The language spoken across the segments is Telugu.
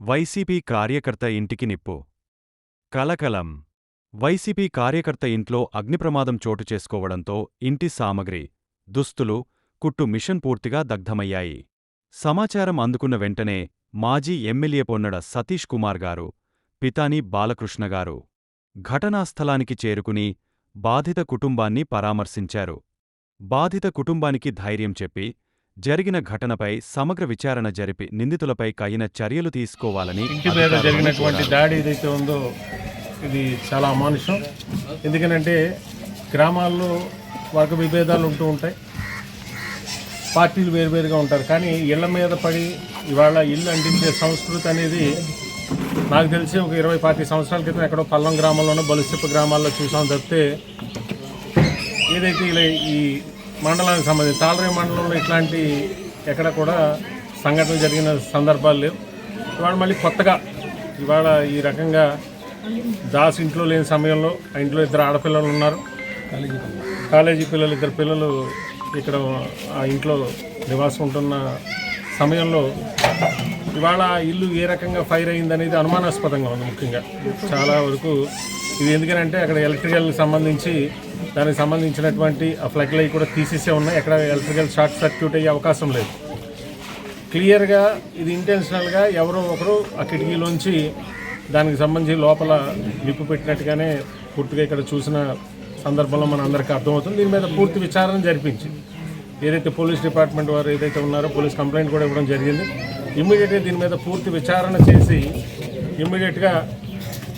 వైసీపీ కార్యకర్త ఇంటికి నిప్పు. కలకలం. వైసీపీ కార్యకర్త ఇంట్లో అగ్నిప్రమాదం చోటు చేసుకోవడంతో ఇంటి సామగ్రి, దుస్తులు, కుట్టు మిషన్ పూర్తిగా దగ్ధమయ్యాయి. సమాచారం అందుకున్న వెంటనే మాజీ ఎమ్మెల్యే పొన్నడ సతీష్ కుమార్ గారు, పితాని బాలకృష్ణగారు ఘటనాస్థలానికి చేరుకుని బాధిత కుటుంబాన్ని పరామర్శించారు. బాధిత కుటుంబానికి ధైర్యం చెప్పి జరిగిన ఘటనపై సమగ్ర విచారణ జరిపి నిందితులపై కఠిన చర్యలు తీసుకోవాలని ఇంటి మీద జరిగినటువంటి దాడి ఏదైతే ఉందో ఇది చాలా అమానుషం. ఎందుకనంటే గ్రామాల్లో వర్గ విభేదాలు ఉంటూ ఉంటాయి, పార్టీలు వేరువేరుగా ఉంటారు. కానీ ఇళ్ల మీద పడి ఇవాళ ఇల్లు అంటించే సంస్కృతి అనేది నాకు తెలిసి ఒక 20-25 సంవత్సరాల క్రితం ఎక్కడో పల్లం గ్రామంలోనో బలుసిప్ప గ్రామాల్లో చూసాం తప్పితే ఏదైతే ఇలా ఈ మండలానికి సంబంధించి తాళరేవు మండలంలో ఇట్లాంటి ఎక్కడ కూడా సంఘటనలు జరిగిన సందర్భాలు లేవు. ఇవాళ మళ్ళీ కొత్తగా ఇవాళ ఈ రకంగా దాస్ ఇంట్లో లేని సమయంలో ఆ ఇంట్లో 2 ఆడపిల్లలు ఉన్నారు, కాలేజీ పిల్లలు 2 పిల్లలు ఇక్కడ ఆ ఇంట్లో నివాసం ఉంటున్న సమయంలో ఇవాళ ఇల్లు ఏ రకంగా ఫైర్ అయిందనేది అనుమానాస్పదంగా ఉంది. ముఖ్యంగా చాలా వరకు ఇది ఎందుకనంటే అక్కడ ఎలక్ట్రికల్ సంబంధించి దానికి సంబంధించినటువంటి ఆ ఫ్లగ్ లైట్ కూడా తీసేసే ఉన్నాయి. ఎక్కడ ఎలక్ట్రికల్ షార్ట్ సర్క్యూట్ అయ్యే అవకాశం లేదు. క్లియర్గా ఇది ఇంటెన్షనల్గా ఎవరో ఒకరు ఆ కిటికీలోంచి దానికి సంబంధించి లోపల నిప్పు పెట్టినట్టుగానే పూర్తిగా ఇక్కడ చూసిన సందర్భంలో మన అందరికీ అర్థమవుతుంది. దీని మీద పూర్తి విచారణ జరిపించి ఏదైతే పోలీస్ డిపార్ట్మెంట్ వారు ఏదైతే ఉన్నారో పోలీస్ కంప్లైంట్ కూడా ఇవ్వడం జరిగింది. ఇమ్మీడియట్గా దీని మీద పూర్తి విచారణ చేసి ఇమ్మీడియట్గా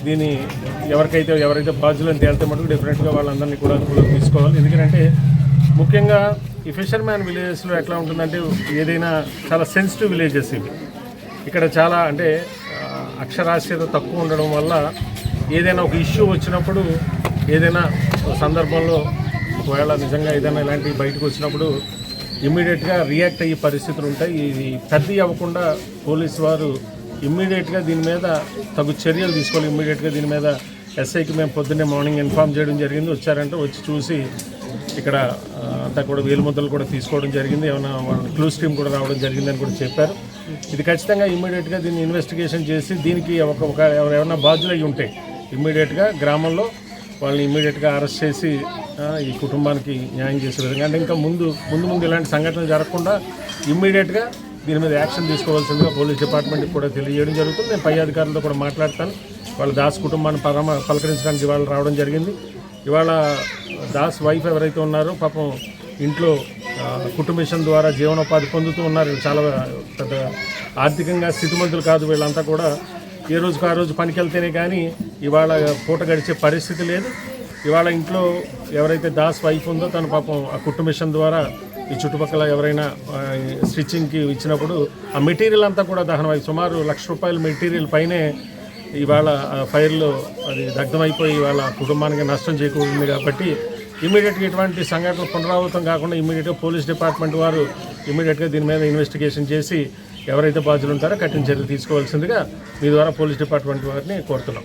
దీన్ని ఎవరైతే బాధ్యులను తేలితే మటుకు డెఫినెట్గా వాళ్ళందరినీ కూడా తీసుకోవాలి. ఎందుకంటే ముఖ్యంగా ఈ ఫిషర్మ్యాన్ విలేజెస్లో ఎట్లా ఉంటుందంటే ఏదైనా చాలా సెన్సిటివ్ విలేజెస్ ఇవి. ఇక్కడ చాలా అంటే అక్షరాస్యత తక్కువ ఉండడం వల్ల ఏదైనా ఒక ఇష్యూ వచ్చినప్పుడు ఏదైనా సందర్భంలో ఒకవేళ నిజంగా ఏదైనా ఇలాంటివి బయటకు వచ్చినప్పుడు ఇమ్మీడియట్గా రియాక్ట్ అయ్యే పరిస్థితులు ఉంటాయి. ఇది పెద్ద అవ్వకుండా పోలీసు వారు ఇమ్మీడియట్గా దీని మీద తగు చర్యలు తీసుకోవాలి. ఇమ్మీడియట్గా దీని మీద ఎస్ఐకి మేము పొద్దున్నే మార్నింగ్ ఇన్ఫార్మ్ చేయడం జరిగింది. వచ్చారంటే వచ్చి చూసి ఇక్కడ అంతా కూడా వేలుముద్దలు కూడా తీసుకోవడం జరిగింది. ఏమైనా వాళ్ళ క్లూస్ టీమ్ కూడా రావడం జరిగిందని కూడా చెప్పారు. ఇది ఖచ్చితంగా ఇమ్మీడియట్గా దీన్ని ఇన్వెస్టిగేషన్ చేసి దీనికి ఎవరైనా బాధ్యులు అయ్యి ఉంటే ఇమ్మీడియట్గా గ్రామంలో వాళ్ళని ఇమ్మీడియట్గా అరెస్ట్ చేసి ఈ కుటుంబానికి న్యాయం చేసే విధంగా అంటే ఇంకా ముందు ఇలాంటి సంఘటనలు జరగకుండా ఇమ్మీడియట్గా దీని మీద యాక్షన్ తీసుకోవాల్సిందిగా పోలీస్ డిపార్ట్మెంట్కి కూడా తెలియజేయడం జరుగుతుంది. నేను పై అధికారులతో కూడా మాట్లాడతాను. వాళ్ళ దాస్ కుటుంబాన్ని పలకరించడానికి ఇవాళ రావడం జరిగింది. ఇవాళ దాస్ వైఫ్ ఎవరైతే ఉన్నారో పాపం ఇంట్లో కుటుంబ మిషన్ ద్వారా జీవనోపాధి పొందుతూ ఉన్నారు. చాలా పెద్ద ఆర్థికంగా స్థితిమంతులు కాదు వీళ్ళంతా కూడా. ఏ రోజుకు ఆ రోజు పనికి వెళ్తేనే కానీ ఇవాళ పూట గడిచే పరిస్థితి లేదు. ఇవాళ ఇంట్లో ఎవరైతే దాస్ వైఫ్ ఉందో తను పాపం ఆ కుటుంబ మిషన్ ద్వారా ఈ చుట్టుపక్కల ఎవరైనా స్టిచ్చింగ్కి ఇచ్చినప్పుడు ఆ మెటీరియల్ అంతా కూడా దహనమై సుమారు ₹1,00,000 మెటీరియల్ పైనే ఇవాళ ఫైర్లో అది దగ్ధమైపోయి ఇవాళ కుటుంబానికి నష్టం చేకూరింది. కాబట్టి ఇమ్మీడియట్గా ఇటువంటి సంఘటనలు పునరావృతం కాకుండా ఇమ్మీడియట్గా పోలీస్ డిపార్ట్మెంట్ వారు ఇమ్మీడియట్గా దీని మీద ఇన్వెస్టిగేషన్ చేసి ఎవరైతే బాధ్యులు ఉంటారో కఠిన చర్యలు తీసుకోవాల్సిందిగా మీ ద్వారా పోలీస్ డిపార్ట్మెంట్ వారిని కోరుతున్నాం.